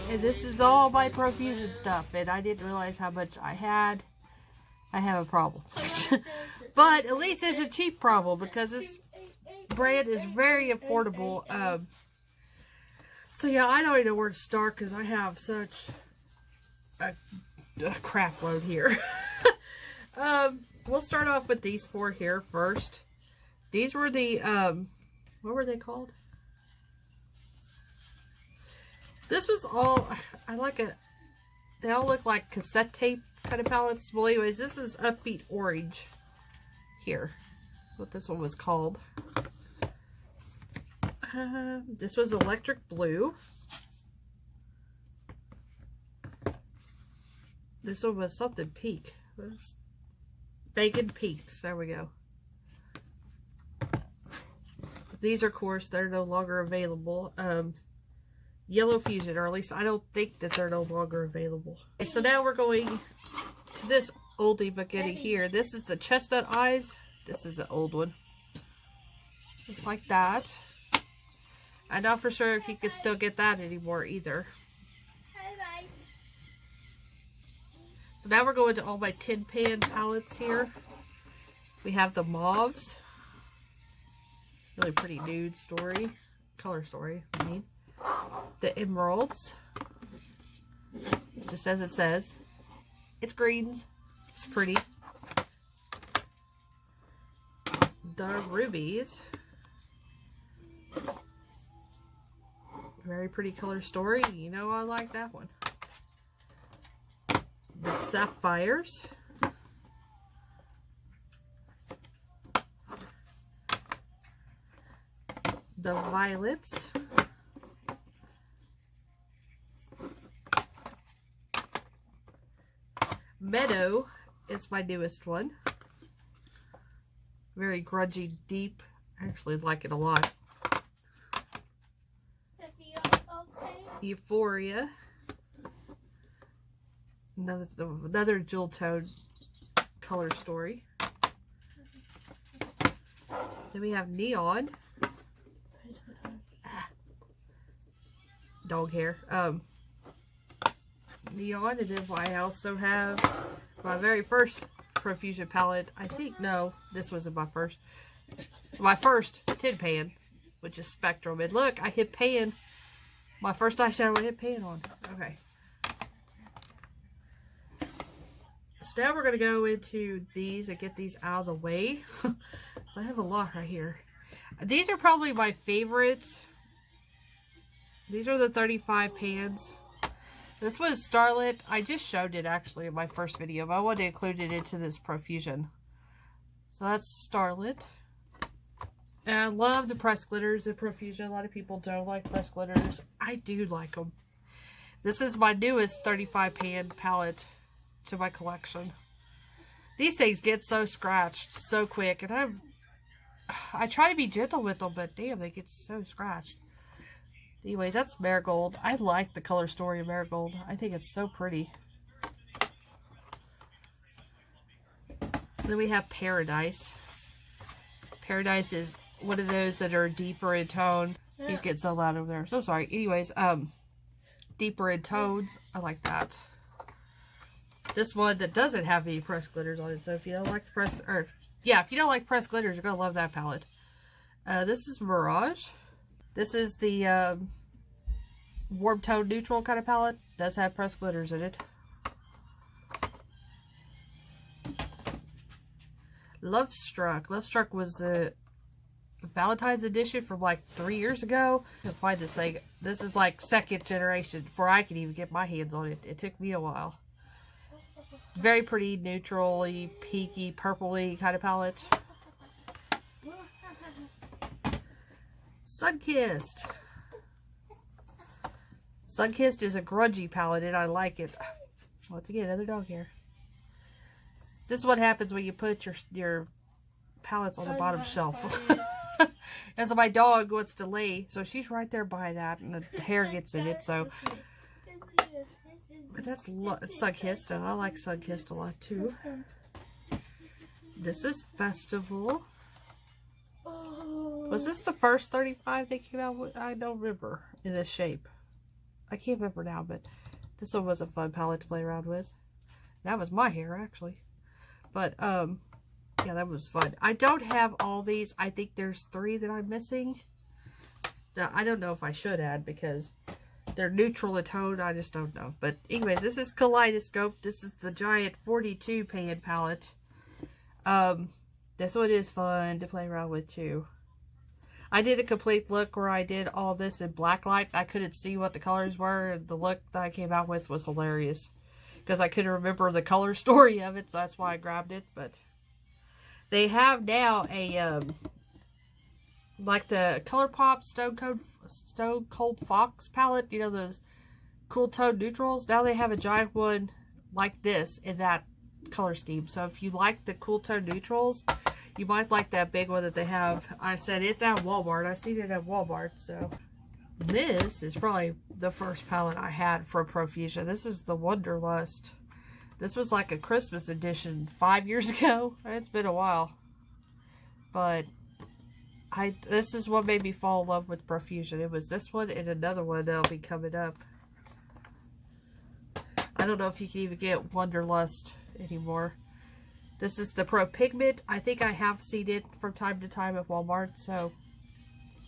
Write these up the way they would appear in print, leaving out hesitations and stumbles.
And this is all my Profusion stuff, and I didn't realize how much I had. I have a problem. But at least it's a cheap problem, because this brand is very affordable. So yeah, I don't even know where to start, because I have such a crap load here. We'll start off with these four here first. These were the, what were they called? This was all, they all look like cassette tape kind of palettes. Well, anyways, this is Upbeat Orange here. That's what this one was called. This was Electric Blue. This one was something pink. Bacon Peaks. There we go. These are, of course, they're no longer available. Yellow Fusion, or at least I don't think that they're no longer available. Okay, so now we're going to this oldie but goodie here. This is the Chestnut Eyes. This is the old one. Looks like that. I'm not for sure if you could still get that anymore either. So now we're going to all my Tin Pan palettes here. We have the Mauves. Really pretty nude story. Color story, I mean. The Emeralds. Just as it says. It's greens. It's pretty. The Rubies. Very pretty color story. You know I like that one. The Sapphires. The Violets. Meadow is my newest one. Very grungy, deep. I actually like it a lot. Euphoria. Another jewel tone color story. Then we have Neon. Dog hair. Neon, and then I also have my very first Profusion palette. I think, no, this wasn't my first. My first Tin Pan, which is Spectrum. And look, I hit pan. My first eyeshadow I hit pan on. Okay. So now we're going to go into these and get these out of the way. So I have a lot right here. These are probably my favorites. These are the 35 pans. This was Starlit. I just showed it actually in my first video, but I wanted to include it into this Profusion. So that's Starlit. And I love the pressed glitters in Profusion. A lot of people don't like pressed glitters. I do like them. This is my newest 35 pan palette to my collection. These things get so scratched so quick, and I try to be gentle with them, but damn, they get so scratched. Anyways, that's Marigold. I like the color story of Marigold. I think it's so pretty. Then we have Paradise. Paradise is one of those that are deeper in tone. He's getting so loud over there. So sorry. Anyways, deeper in tones. I like that. This one that doesn't have any pressed glitters on it. So if you don't like the pressed, or yeah, if you don't like pressed glitters, you're gonna love that palette. This is Mirage. This is the warm tone neutral kind of palette. Does have pressed glitters in it. Lovestruck. Lovestruck was the Valentine's edition from like 3 years ago. I can find this thing. This is like second generation before I could even get my hands on it. It took me a while. Very pretty, neutrally, pinky, purpley kind of palette. Sunkissed. Sunkissed is a grungy palette and I like it. Once again, another dog hair. This is what happens when you put your palettes on the bottom shelf. And so my dog wants to lay, so she's right there by that, and the hair gets in it, so. But that's Sunkissed, and I like Sunkissed a lot too. This is Festival. Was this the first 35 they came out with? I don't remember in this shape. I can't remember now, but this one was a fun palette to play around with. That was my hair, actually. But, yeah, that was fun. I don't have all these. I think there's 3 that I'm missing. Now, I don't know if I should add because they're neutral in tone. I just don't know. But anyways, this is Kaleidoscope. This is the giant 42 pan palette. This one is fun to play around with too. I did a complete look where I did all this in black light. I couldn't see what the colors were, and the look that I came out with was hilarious. Because I couldn't remember the color story of it, so that's why I grabbed it. But they have now a, like the ColourPop Stone Cold Fox palette. You know, those cool tone neutrals. Now they have a giant one like this in that color scheme. So if you like the cool tone neutrals, you might like that big one that they have. I said it's at Walmart. I've seen it at Walmart. So this is probably the first palette I had from Profusion. This is the Wonderlust. This was like a Christmas edition 5 years ago. It's been a while. But this is what made me fall in love with Profusion. It was this one and another one that'll be coming up. I don't know if you can even get Wonderlust anymore. This is the Pro Pigment. I think I have seen it from time to time at Walmart. So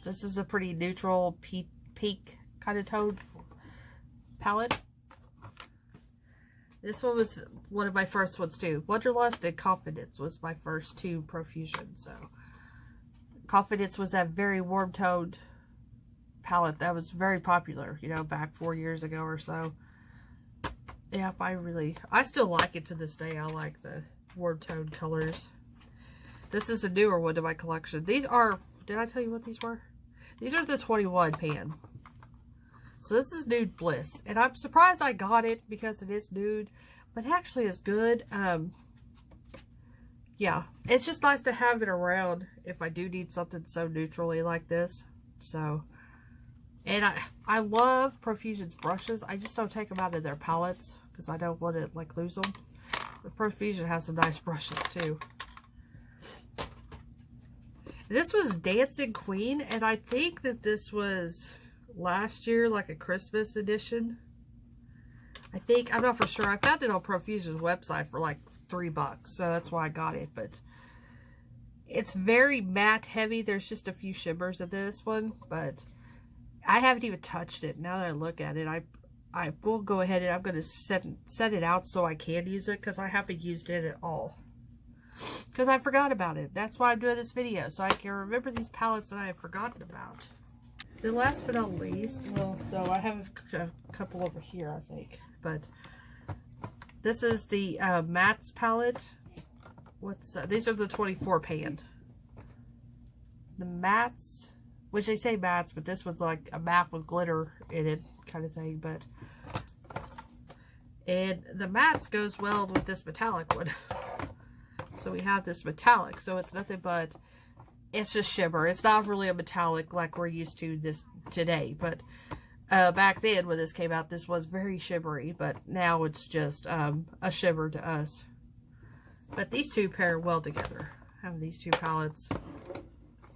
this is a pretty neutral pink kind of tone palette. This one was one of my first ones too. Wonderlust and Confidence was my first 2 Profusion. So Confidence was that very warm toned palette that was very popular, you know, back 4 years ago or so. Yeah, I still like it to this day. I like the warm toned colors. This is a newer one to my collection. These are, did I tell you what these were? These are the 21 pan. So this is Nude Bliss. And I'm surprised I got it because it is nude, but it actually is good. Yeah, it's just nice to have it around if I do need something so neutrally like this. So, and I love Profusion's brushes. I just don't take them out of their palettes because I don't want to like lose them. But Profusion has some nice brushes too. This was Dancing Queen, and I think that this was last year, like a Christmas edition. I think, I'm not for sure. I found it on Profusion's website for like $3, so that's why I got it. But it's very matte heavy. There's just a few shimmers of this one, but I haven't even touched it. Now that I look at it, I will go ahead and I'm going to set it out so I can use it, because I haven't used it at all. Because I forgot about it. That's why I'm doing this video, so I can remember these palettes that I have forgotten about. The last but not least, well, though I have a couple over here, I think. But this is the mattes palette. These are the 24 pan. The mattes, which they say mattes, but this one's like a matte with glitter in it kind of thing. And the mattes goes well with this metallic one. So we have this metallic, so it's nothing but, it's just shimmer. It's not really a metallic like we're used to this today, but back then when this came out, this was very shimmery, but now it's just a shimmer to us. But these two pair well together. I have these two palettes.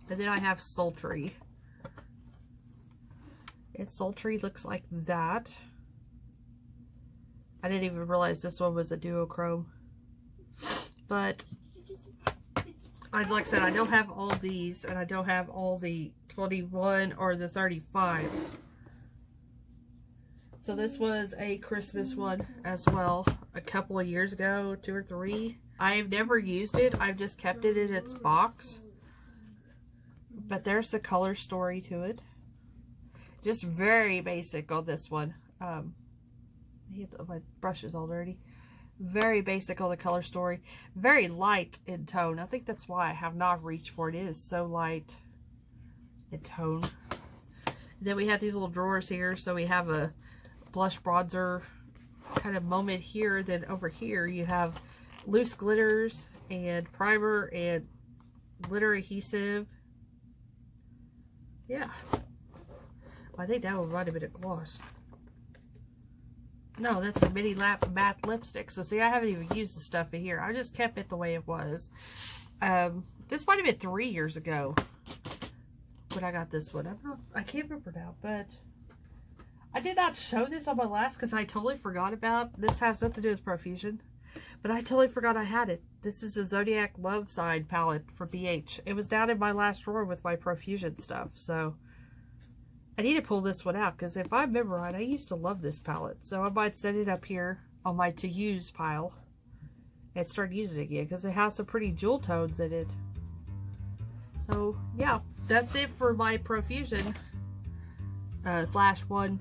And then I have Sultry. And Sultry looks like that. I didn't even realize this one was a duochrome. But like I said, I don't have all these, and I don't have all the 21 or the 35s. So this was a Christmas one as well, a couple of years ago, 2 or 3. I have never used it. I've just kept it in its box. But there's the color story to it. Just very basic on this one. My brush is all dirty. Very basic on the color story. Very light in tone. I think that's why I have not reached for it. It is so light in tone. And then we have these little drawers here. So we have a blush bronzer kind of moment here. Then over here you have loose glitters and primer and glitter adhesive. Yeah. I think that one might have been a gloss. No, that's a mini matte lipstick. So see, I haven't even used the stuff in here. I just kept it the way it was. This might have been 3 years ago when I got this one. I can't remember now, but I did not show this on my last because I totally forgot about. This has nothing to do with Profusion, but I totally forgot I had it. This is a Zodiac Love side palette for BH. It was down in my last drawer with my Profusion stuff, so I need to pull this one out because if I remember right, I used to love this palette. So I might set it up here on my to-use pile and start using it again because it has some pretty jewel tones in it. So yeah, that's it for my Profusion /1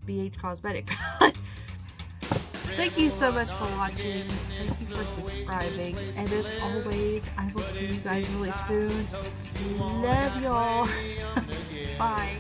BH Cosmetic palette. Thank you so much for watching. Thank you for subscribing. And as always, I will see you guys really soon. Love y'all. Bye.